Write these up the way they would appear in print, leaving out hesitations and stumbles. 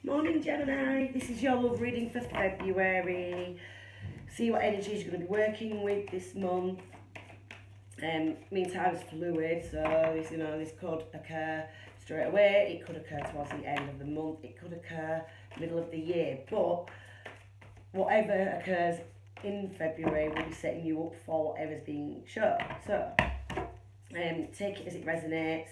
Morning Gemini, this is your love reading for February. See what energies you're going to be working with this month. Meantime, it's fluid, so this could occur straight away, it could occur towards the end of the month, it could occur middle of the year, but whatever occurs in February will be setting you up for whatever's being shown. So take it as it resonates.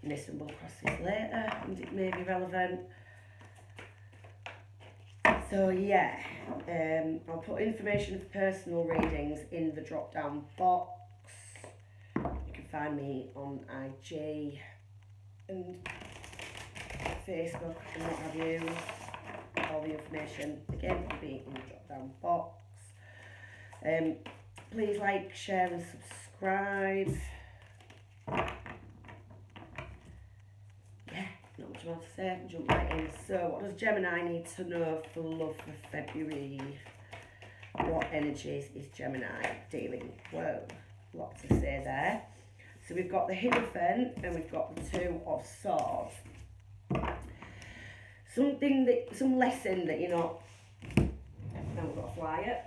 You may stumble across this later and it may be relevant. So yeah, I'll put information for personal readings in the drop down box. You can find me on IG and Facebook and what have you. All the information again will be in the drop down box. Please like, share and subscribe. Not much more to say, jump right in. So what does Gemini need to know for love for February? What energies is Gemini dealing? Whoa, lot to say there. So we've got the Hierophant and we've got the Two of Swords. Some lesson that you're not... Now we've got a flyer.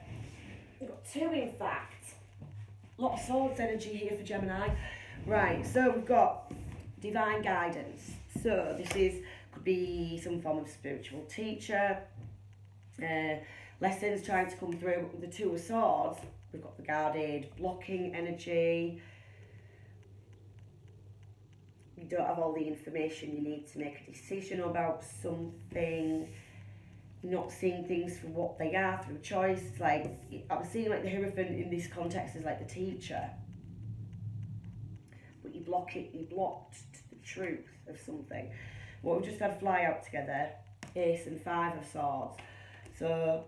We've got two in fact. A lot of swords energy here for Gemini. Right, so we've got divine guidance. So this could be some form of spiritual teacher, lessons trying to come through. With the Two of Swords, we've got the guarded, blocking energy. You don't have all the information you need to make a decision about something. Not seeing things for what they are through choice. It's like, I'm seeing like the Hierophant in this context as like the teacher. But you blocked the truth of something. Well, we just had fly out together, Ace and Five of Swords. So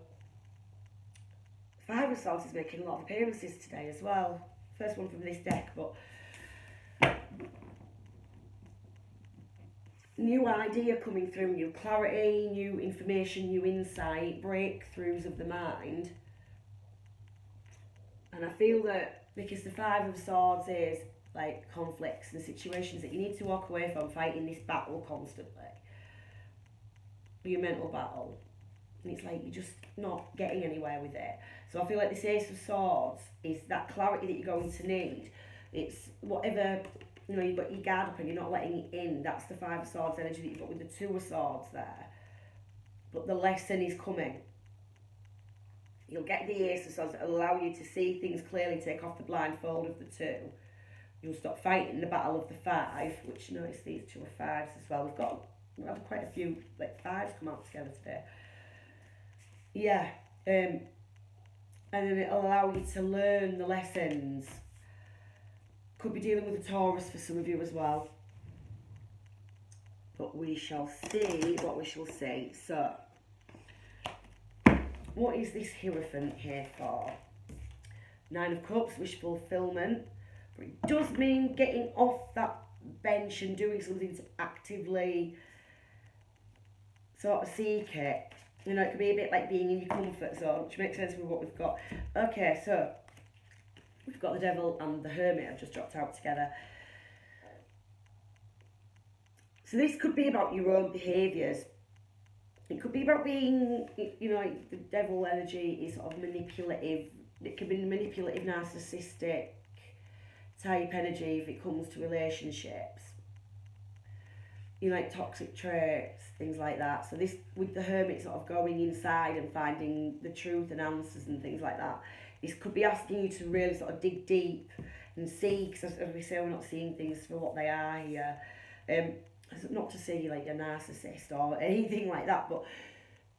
Five of Swords is making a lot of appearances today as well. First one from this deck, but new idea coming through, new clarity, new information, new insight, breakthroughs of the mind. And I feel that because the Five of Swords is like conflicts and situations that you need to walk away from, fighting this battle constantly, your mental battle, and it's like you're just not getting anywhere with it. So I feel like this Ace of Swords is that clarity that you're going to need. It's whatever, you've got your guard up and you're not letting it in. That's the Five of Swords energy that you've got with the Two of Swords there. But the lesson is coming. You'll get the Ace of Swords that will allow you to see things clearly, take off the blindfold of the two. You'll stop fighting the battle of the Five, which notice these two are fives as well. We've had quite a few like fives come out together today. Yeah, and then it'll allow you to learn the lessons. Could be dealing with a Taurus for some of you as well. But we shall see what we shall see. So, what is this Hierophant here for? Nine of Cups, wish fulfillment. But it does mean getting off that bench and doing something to actively sort of seek it. It could be a bit like being in your comfort zone, which makes sense with what we've got. Okay, so we've got the Devil and the Hermit have just dropped out together. So this could be about your own behaviours. It could be about being, like the Devil energy is sort of manipulative. It can be manipulative, narcissistic type energy if it comes to relationships. Like toxic traits, things like that. So this, with the Hermit sort of going inside and finding the truth and answers and things like that, this could be asking you to really sort of dig deep and see, because as we say, we're not seeing things for what they are here. Not to say you're like a narcissist or anything like that, but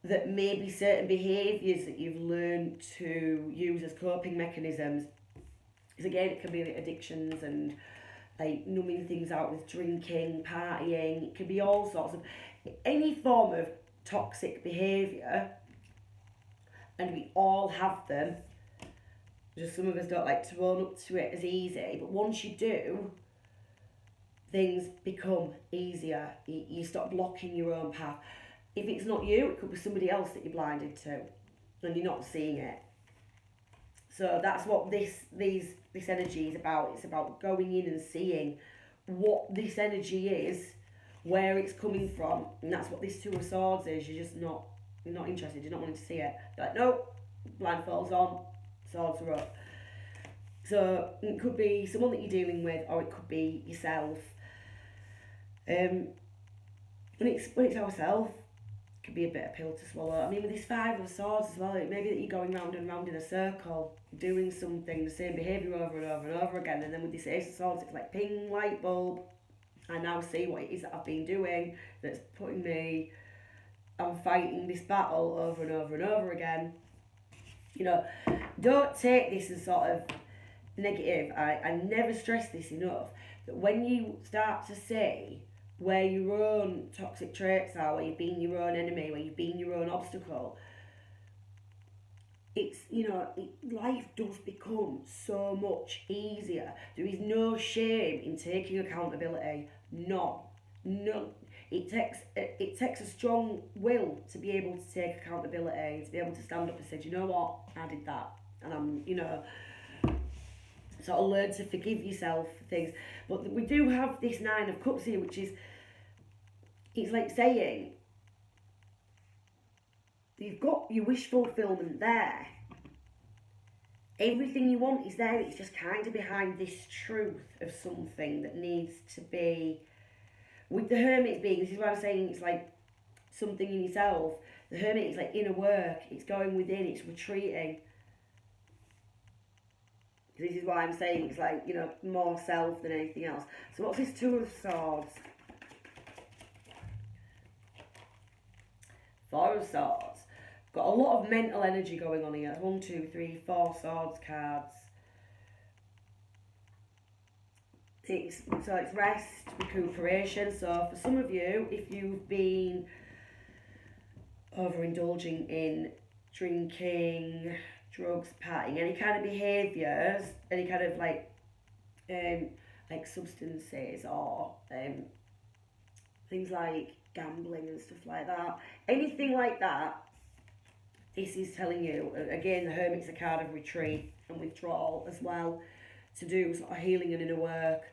that maybe certain behaviours that you've learned to use as coping mechanisms, because again, it can be like addictions and like numbing things out with drinking, partying. It can be all sorts of, any form of toxic behaviour, and we all have them. Just some of us don't like to own up to it as easy, but once you do, things become easier. You stop blocking your own path. If it's not you, it could be somebody else that you're blinded to, and you're not seeing it. So that's what this energy is about. It's about going in and seeing what this energy is, where it's coming from, and that's what this Two of Swords is. You're not interested, you're not wanting to see it. You're like, nope, blindfolds on, swords are up. So it could be someone that you're dealing with, or it could be yourself. When it's ourselves, it can be a bit of pill to swallow. I mean, with this Five of Swords as well, it may be that you're going round and round in a circle, doing something, the same behaviour over and over and over again. And then with this Ace of Swords, it's like ping, light bulb. I now see what it is that I've been doing that's putting me. I'm fighting this battle over and over and over again. You know, don't take this as sort of negative. I never stress this enough, that when you start to see where your own toxic traits are, where you've been your own enemy, where you've been your own obstacle, it's, you know, life does become so much easier. There is no shame in taking accountability. None. It takes a strong will to be able to take accountability, to be able to stand up and say, do you know what, I did that, and I'm, you know, sort of learn to forgive yourself for things. But we do have this Nine of Cups here, which is, it's like saying, you've got your wish fulfillment there. Everything you want is there. It's just kind of behind this truth of something that needs to be. With the Hermit being, this is why I'm saying it's like something in yourself. The Hermit is like inner work. It's going within. It's retreating. This is why I'm saying it's like, you know, more self than anything else. So what's this Two of Swords? Four of Swords. Got a lot of mental energy going on here. 1, 2, 3, 4 Swords cards. It's rest, recuperation. So for some of you, if you've been overindulging in drinking, drugs, partying, any kind of behaviours, any kind of like substances, or things like gambling and stuff like that, anything like that, this is telling you, again, the Hermit's a card of retreat and withdrawal as well, to do sort of healing and inner work.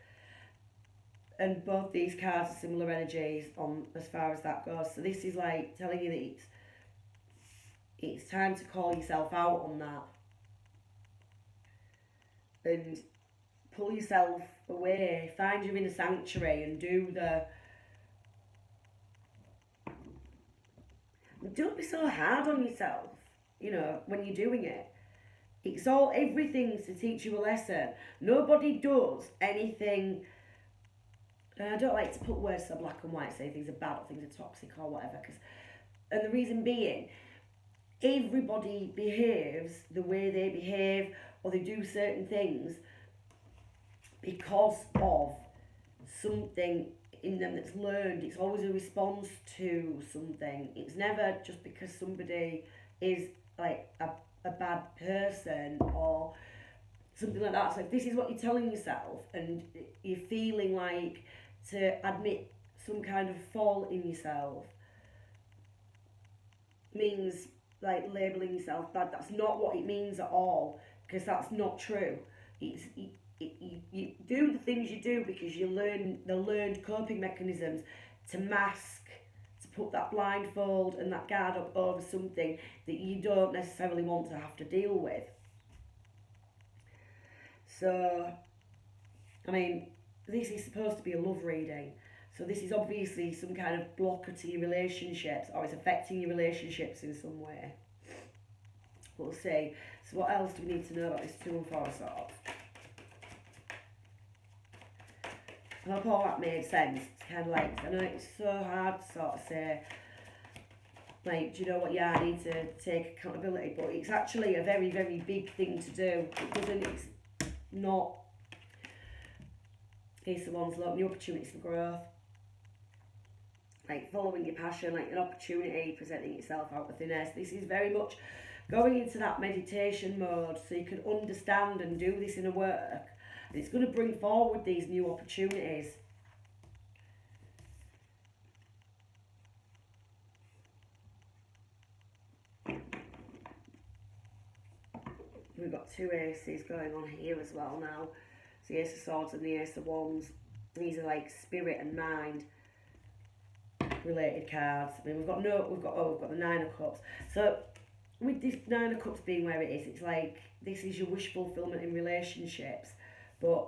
And both these cards are similar energies on as far as that goes. So this is like telling you that it's time to call yourself out on that. And pull yourself away, find your inner sanctuary and do the... Don't be so hard on yourself, you know, when you're doing it. It's all, everything's to teach you a lesson. Nobody does anything... And I don't like to put words so black and white, say things are bad or things are toxic or whatever. And the reason being, everybody behaves the way they behave, or they do certain things because of something in them that's learned. It's always a response to something. It's never just because somebody is like a bad person or something like that. So if this is what you're telling yourself and you're feeling like to admit some kind of fault in yourself means like labelling yourself bad, that's not what it means at all, because that's not true. It's you do the things you do because you learn the learned coping mechanisms to mask, to put that blindfold and that guard up over something that you don't necessarily want to have to deal with. So, I mean, this is supposed to be a love reading. So this is obviously some kind of blocker to your relationships, or it's affecting your relationships in some way. We'll see. So what else do we need to know about this Two and Four of Swords? I hope all that made sense. It's kind of like, I know it's so hard to sort of say, like, do you know what, yeah, I need to take accountability, but it's actually a very, very big thing to do. It's not, Ace of Wands, new opportunities for growth. Like following your passion, like an opportunity presenting itself out of thin air. So this is very much going into that meditation mode so you can understand and do this inner work. And it's going to bring forward these new opportunities. We've got two aces going on here as well now. So the Ace of Swords and the Ace of Wands. These are like spirit and mind. related cards. I mean, we've got the Nine of Cups. So with this Nine of Cups being where it is, it's like this is your wish fulfillment in relationships, but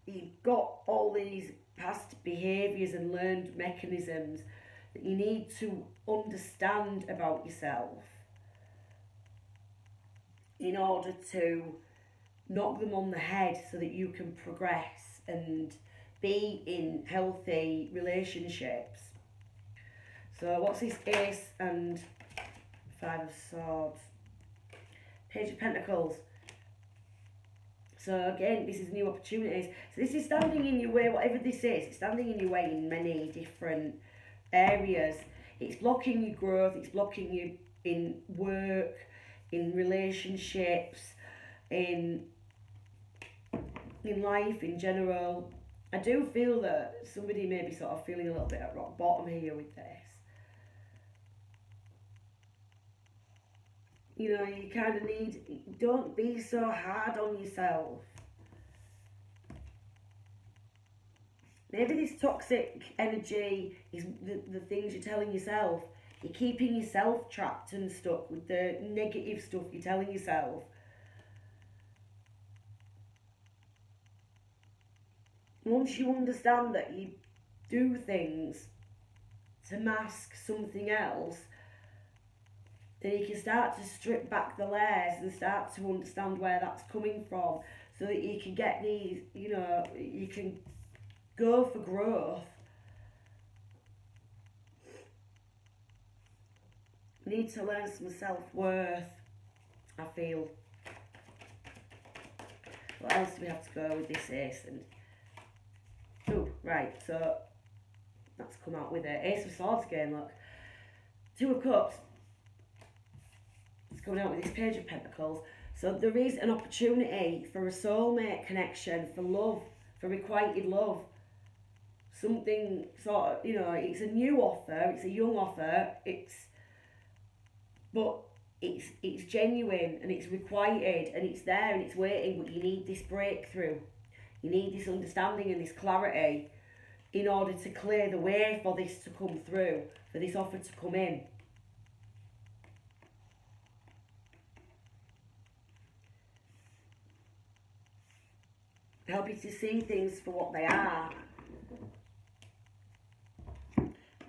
you've got all these past behaviours and learned mechanisms that you need to understand about yourself in order to knock them on the head so that you can progress and be in healthy relationships. So what's this Ace and Five of Swords? Page of Pentacles. So again, this is new opportunities. So this is standing in your way, whatever this is, it's standing in your way in many different areas. It's blocking your growth, it's blocking you in work, in relationships, in life in general. I do feel that somebody may be sort of feeling a little bit at rock bottom here with this. You know, you kind of need, don't be so hard on yourself. Maybe this toxic energy is the things you're telling yourself. You're keeping yourself trapped and stuck with the negative stuff you're telling yourself. Once you understand that you do things to mask something else, then you can start to strip back the layers and start to understand where that's coming from, so that you can get these, you know, you can go for growth. You need to learn some self-worth, I feel. What else do we have to go with this Ace? And oh, right, so that's come out with it. Ace of Swords again, look. Two of Cups. It's coming out with this Page of Pentacles. So there is an opportunity for a soulmate connection, for love, for requited love. Something sort of, you know, it's a new offer, it's a young offer, but it's genuine and it's requited and it's there and it's waiting, but you need this breakthrough. You need this understanding and this clarity in order to clear the way for this to come through, for this offer to come in. Help you to see things for what they are.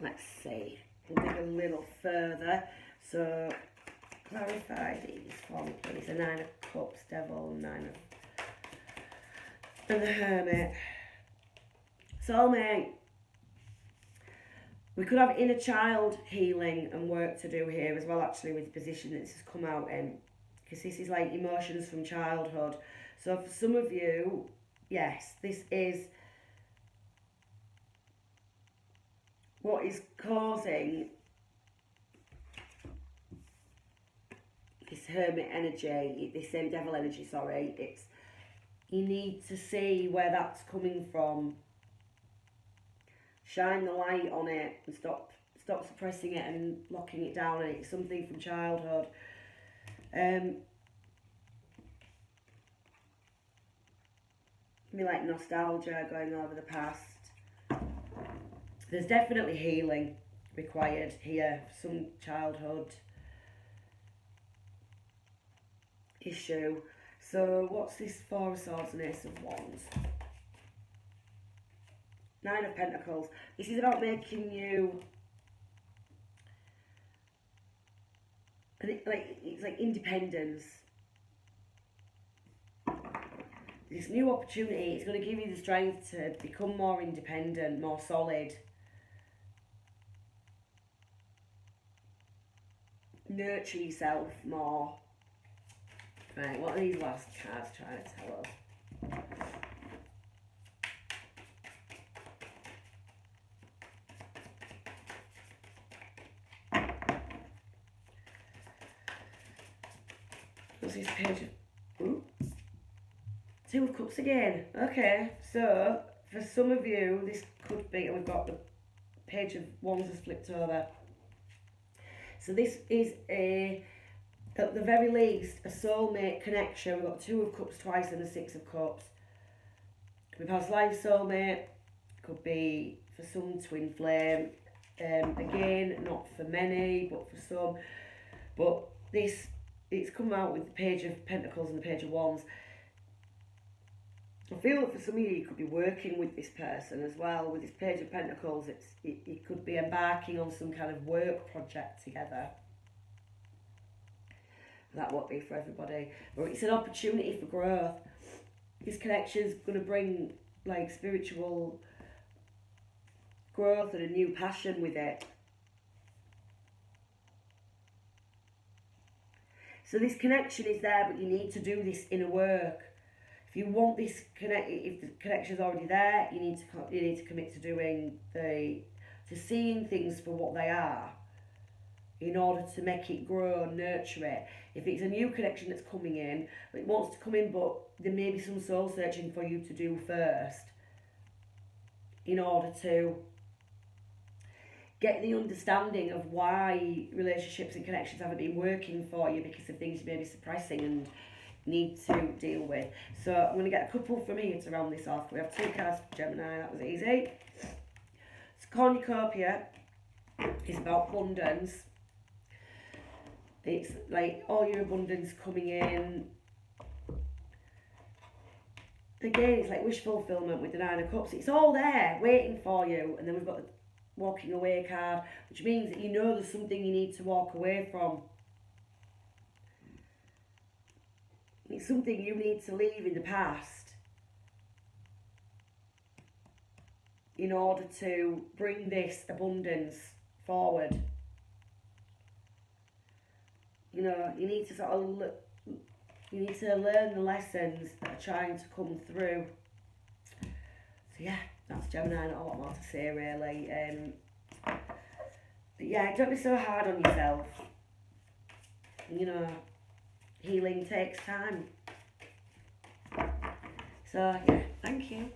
Let's see. We'll dig a little further. So, clarify these for me, please. The Nine of Cups, Devil, Nine of... and the Hermit. Soulmate. We could have inner child healing and work to do here as well, actually, with the position that this has come out in. Because this is like emotions from childhood. So for some of you, yes, this is what is causing this Hermit energy, this same Devil energy, sorry. It's, you need to see where that's coming from. Shine the light on it and stop suppressing it and locking it down. And it's something from childhood. Be like nostalgia, going over the past. There's definitely healing required here. Some childhood issue. So what's this Four of Swords and Ace of Wands? Nine of Pentacles. This is about making you, and it's like independence. This new opportunity is going to give you the strength to become more independent, more solid. Nurture yourself more. Right, what are these last cards trying to tell us? What's this page of... Ooh. Two of Cups again. Okay, so for some of you, this could be, and we've got the Page of Wands has flipped over. So this is at the very least, a soulmate connection. We've got Two of Cups twice and a Six of Cups. Could be past life soulmate, could be for some twin flame. Again, not for many, but for some. But this, it's come out with the Page of Pentacles and the Page of Wands. I feel that for some of you could be working with this person as well. With this Page of Pentacles, you could be embarking on some kind of work project together. That won't be for everybody, but it's an opportunity for growth. This connection is going to bring like spiritual growth and a new passion with it. So this connection is there, but you need to do this inner work. If you want this if the connection is already there, you need to commit to doing to seeing things for what they are, in order to make it grow and nurture it. If it's a new connection that's coming in, it wants to come in, but there may be some soul searching for you to do first, in order to get the understanding of why relationships and connections haven't been working for you, because of things you may be suppressing and need to deal with. So I'm going to get a couple from here to round this off. We have 2 cards for Gemini, that was easy. So cornucopia is about abundance. It's like all your abundance coming in. Again, it's like wish fulfillment with the 9 of Cups. It's all there waiting for you. And then we've got the walking away card, which means that you know there's something you need to walk away from. It's something you need to leave in the past in order to bring this abundance forward. You know, you need to sort of you need to learn the lessons that are trying to come through. So yeah, that's Gemini. Not a lot more to say really. But yeah, don't be so hard on yourself. You know, healing takes time. So yeah, thank you.